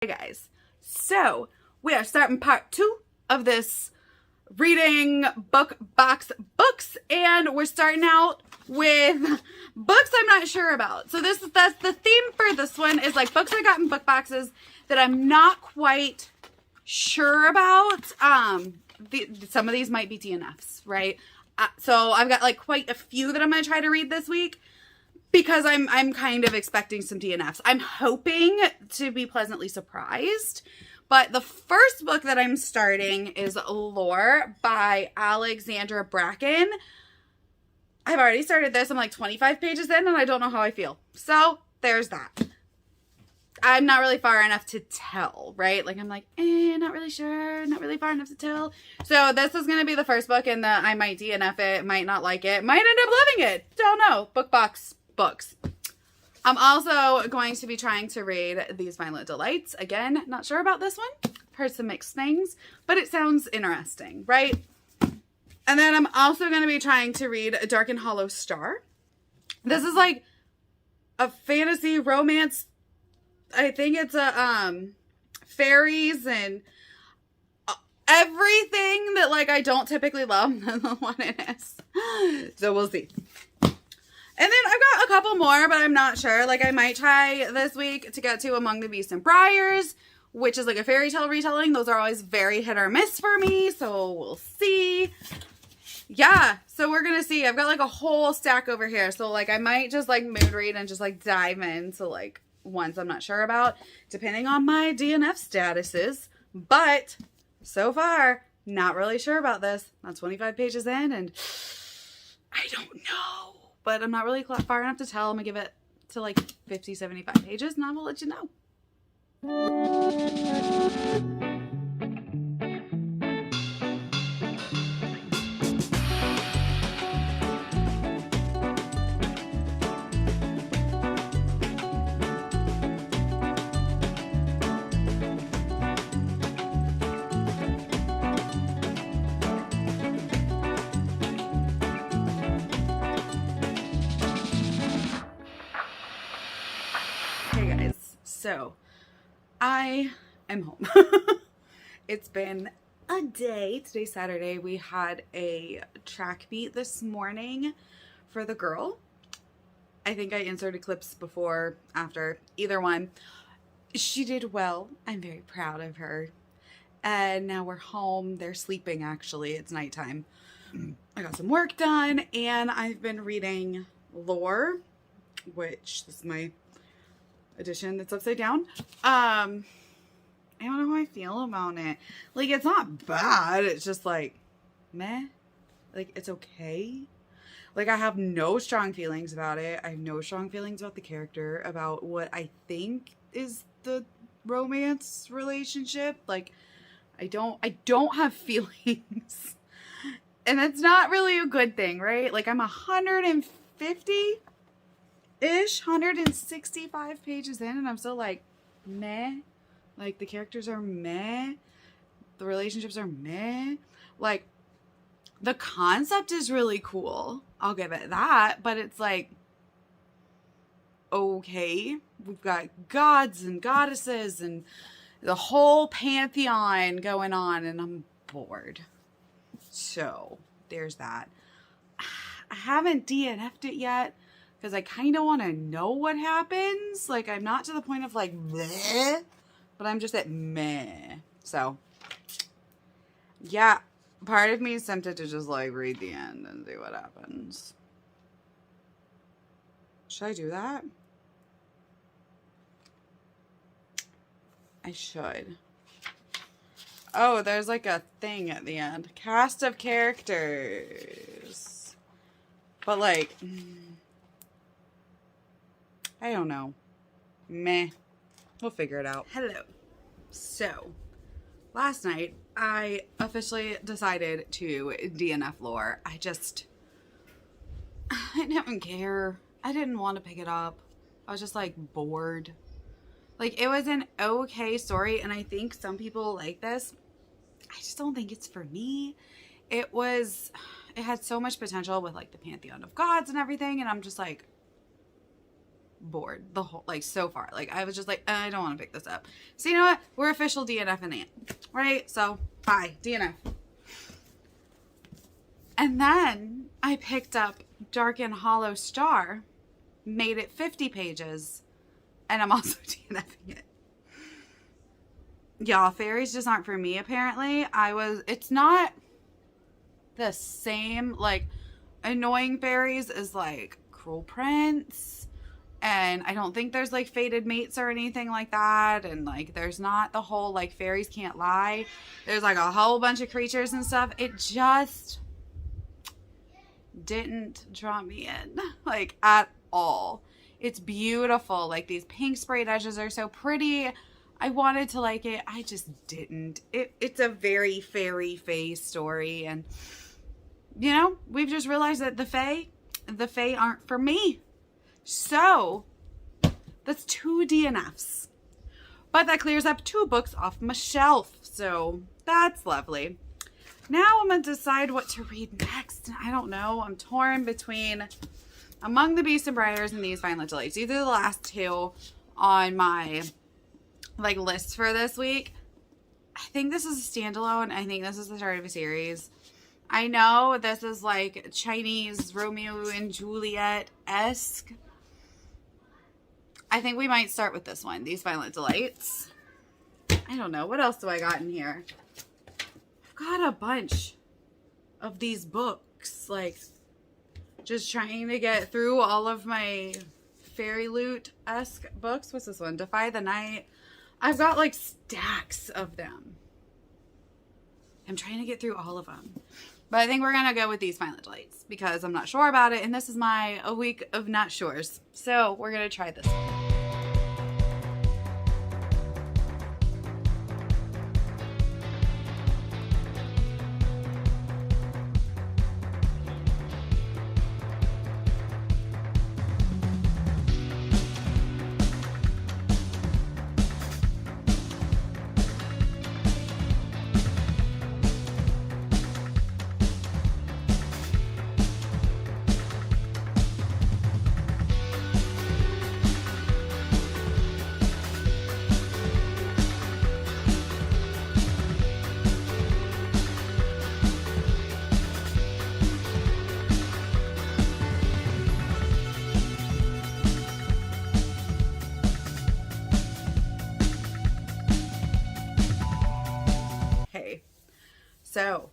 guys, so we are starting part 2 of this reading book box books, and we're starting out with books I'm not sure about. So that's the theme for this one, is like books I got in book boxes that I'm not quite sure about. Some of these might be DNFs, right? So I've got like quite a few that I'm going to try to read this week, because I'm kind of expecting some DNFs. I'm hoping to be pleasantly surprised. But the first book that I'm starting is Lore by Alexandra Bracken. I've already started this. I'm like 25 pages in and I don't know how I feel. So there's that. I'm not really far enough to tell, right? Like I'm like, not really sure. Not really far enough to tell. So this is going to be the first book, and I might DNF it, might not like it, might end up loving it. Don't know. Book box books. I'm also going to be trying to read These Violent Delights. Again, not sure about this one. Heard some mixed things, but it sounds interesting, right? And then I'm also going to be trying to read A Dark and Hollow Star. This is like a fantasy romance. I think it's a fairies and everything that like I don't typically love. That's the one it is. So we'll see. And then I've got a couple more, but I'm not sure. Like, I might try this week to get to Among the Beasts and Briars, which is like a fairy tale retelling. Those are always very hit or miss for me, so we'll see. Yeah, so we're going to see. I've got like a whole stack over here. So, like, I might just like mood read and just like dive into like ones I'm not sure about, depending on my DNF statuses. But so far, not really sure about this. Not 25 pages in, and I don't know. But I'm not really far enough to tell. I'm going to give it to like 50, 75 pages, and I will let you know. So, I am home. It's been a day. Today's Saturday. We had a track meet this morning for the girl. I think I inserted clips before, after, either one. She did well. I'm very proud of her. And now we're home. They're sleeping, actually. It's nighttime. I got some work done, and I've been reading Lore, which is my edition that's upside down. I don't know how I feel about it. Like, it's not bad. It's just like, meh. Like, it's okay. Like, I have no strong feelings about it. I have no strong feelings about the character, about what I think is the romance relationship. Like, I don't have feelings. And that's not really a good thing, right? Like, I'm 150-ish, 165 pages in, and I'm still like, meh. Like, the characters are meh. The relationships are meh. Like, the concept is really cool. I'll give it that. But it's like, okay, we've got gods and goddesses and the whole pantheon going on, and I'm bored. So, there's that. I haven't DNF'd it yet, because I kind of want to know what happens. Like, I'm not to the point of like, bleh, but I'm just at meh. So, yeah, part of me is tempted to just like read the end and see what happens. Should I do that? I should. Oh, there's like a thing at the end. Cast of characters. But like, I don't know. Meh. We'll figure it out. Hello. So, last night, I officially decided to DNF Lore. I didn't care. I didn't want to pick it up. I was just like bored. Like, it was an okay story, and I think some people like this. I just don't think it's for me. It had so much potential with like the pantheon of gods and everything, and I'm just like, bored the whole, like, so far. Like, I was just like, I don't want to pick this up. So you know what? We're official DNFing it, right? So bye, DNF. And then I picked up Dark and Hollow Star, made it 50 pages, and I'm also DNFing it. Y'all, fairies just aren't for me, apparently. It's not the same, like, annoying fairies as, like, Cruel Prince, and I don't think there's, like, fated mates or anything like that, and, like, there's not the whole, like, fairies can't lie. There's, like, a whole bunch of creatures and stuff. It just didn't draw me in, like, at all. It's beautiful. Like, these pink sprayed edges are so pretty. I wanted to like it. I just didn't. It's a very fairy fae story, and you know, we've just realized that the fae aren't for me. So that's 2 DNFs. But that clears up 2 books off my shelf. So that's lovely. Now I'm going to decide what to read next. I don't know. I'm torn between Among the Beasts and Briars and These Fine Little Lights. These are the last 2 on my, like, list for this week. I think this is a standalone. I think this is the start of a series. I know this is like Chinese Romeo and Juliet-esque. I think we might start with this one, These Violent Delights. I don't know. What else do I got in here? I've got a bunch of these books. Like, just trying to get through all of my Fairyloot-esque books. What's this one? Defy the Night. I've got like stacks of them. I'm trying to get through all of them. But I think we're going to go with These Violent Delights because I'm not sure about it. And this is a week of not sures. So we're going to try this one. So,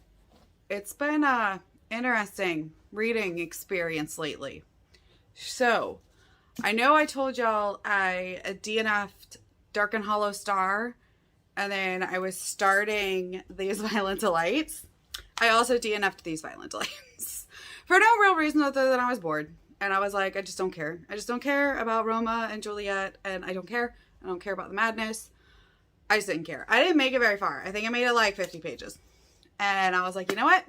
it's been a interesting reading experience lately. So, I know I told y'all I DNF'd Dark and Hollow Star, and then I was starting These Violent Delights. I also DNF'd These Violent Delights for no real reason other than I was bored. And I was like, I just don't care. I just don't care about Roma and Juliet, and I don't care. I don't care about the madness. I just didn't care. I didn't make it very far. I think I made it like 50 pages. And I was like, you know what?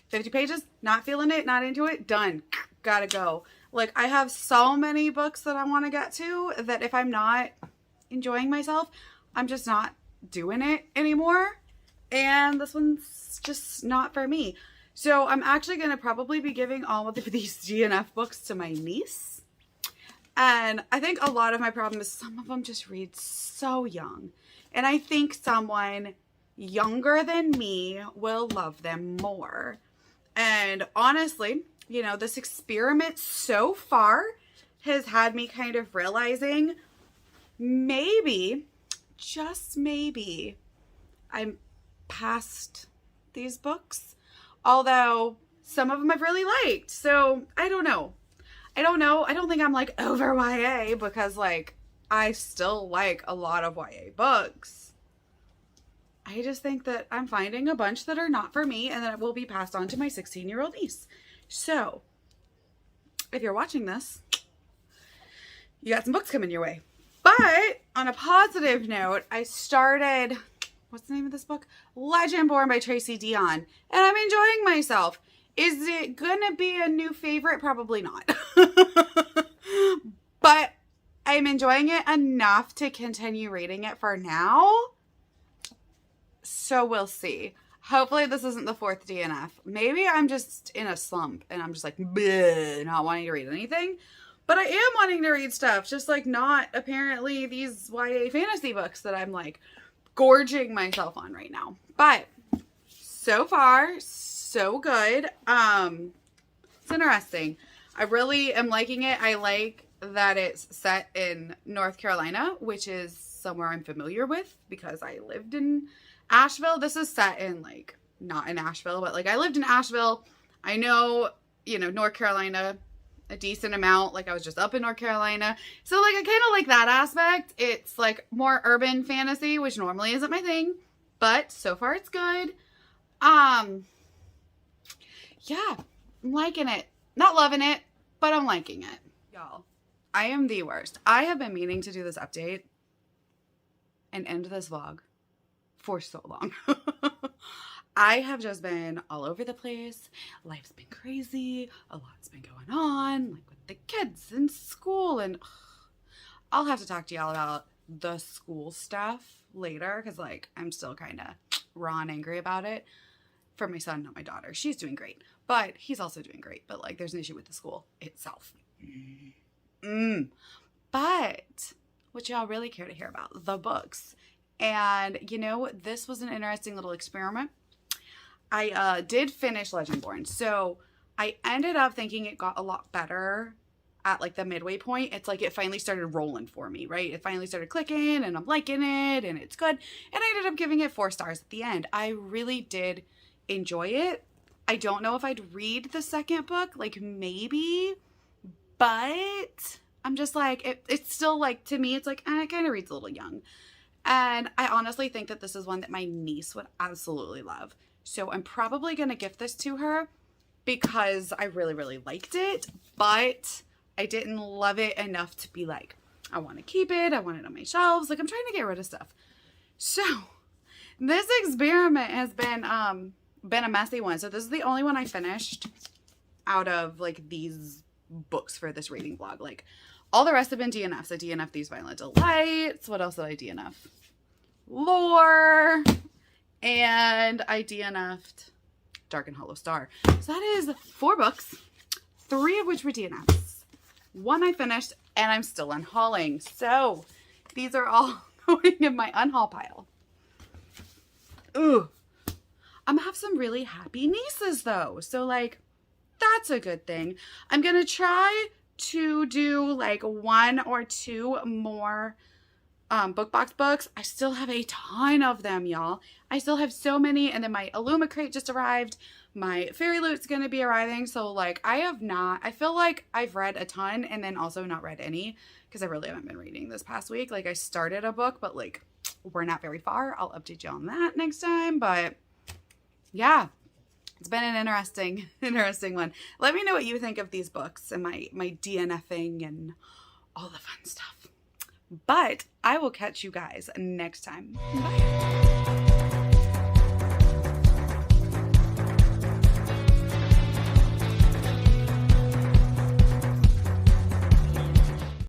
50 pages, not feeling it, not into it, done. Gotta go. Like, I have so many books that I want to get to that if I'm not enjoying myself, I'm just not doing it anymore. And this one's just not for me. So I'm actually going to probably be giving all of these DNF books to my niece. And I think a lot of my problem is some of them just read so young. And I think someone younger than me will love them more. And honestly, you know, this experiment so far has had me kind of realizing maybe, just maybe, I'm past these books. Although some of them I've really liked. So I don't know. I don't think I'm like over YA because like I still like a lot of YA books. I just think that I'm finding a bunch that are not for me and that will be passed on to my 16-year-old niece. So, if you're watching this, you got some books coming your way. But, on a positive note, I started, what's the name of this book? Legend Born by Tracy Deonn. And I'm enjoying myself. Is it gonna be a new favorite? Probably not. But, I'm enjoying it enough to continue reading it for now. So we'll see. Hopefully this isn't the 4th DNF. Maybe I'm just in a slump and I'm just like, bleh, not wanting to read anything. But I am wanting to read stuff, just like not apparently these YA fantasy books that I'm like gorging myself on right now. But so far, so good. It's interesting. I really am liking it. I like that it's set in North Carolina, which is somewhere I'm familiar with because I lived in Asheville. This is set in like, not in Asheville, but like I lived in Asheville. I know, you know, North Carolina a decent amount. Like I was just up in North Carolina. So like I kind of like that aspect. It's like more urban fantasy, which normally isn't my thing, but so far it's good. Yeah, I'm liking it. Not loving it, but I'm liking it. Y'all, I am the worst. I have been meaning to do this update and end this vlog for so long. I have just been all over the place. Life's been crazy. A lot's been going on, like with the kids in school, and I'll have to talk to y'all about the school stuff later because like I'm still kind of raw and angry about it. For my son, not my daughter. She's doing great, but he's also doing great. But like there's an issue with the school itself. But what y'all really care to hear about, the books. And you know, this was an interesting little experiment. I did finish Legendborn. So I ended up thinking it got a lot better at like the midway point. It's like it finally started rolling for me, right? It finally started clicking and I'm liking it and it's good. And I ended up giving it 4 stars at the end. I really did enjoy it. I don't know if I'd read the second book, like maybe, but I'm just like, it's still like, to me, it's like, it kind of reads a little young. And I honestly think that this is one that my niece would absolutely love. So I'm probably going to gift this to her because I really, really liked it, but I didn't love it enough to be like, I want to keep it. I want it on my shelves. Like I'm trying to get rid of stuff. So this experiment has been a messy one. So this is the only one I finished out of like these books for this reading vlog. Like all the rest have been DNFs. I DNF'd these Violent Delights. What else did I DNF? Lore. And I DNF'd Dark and Hollow Star. So that is 4 books, 3 of which were DNFs. 1 I finished and I'm still unhauling. So these are all going in my unhaul pile. Ooh. I'm gonna have some really happy nieces though. So like, that's a good thing. I'm gonna try to do like 1 or 2 more book box books. I still have a ton of them, y'all. I still have so many. And then my Illumicrate just arrived. My Fairyloot's gonna be arriving. So like I feel like I've read a ton and then also not read any because I really haven't been reading this past week. Like I started a book, but like we're not very far. I'll update you on that next time. But yeah, it's been an interesting one. Let me know what you think of these books and my DNFing and all the fun stuff. But I will catch you guys next time. Bye.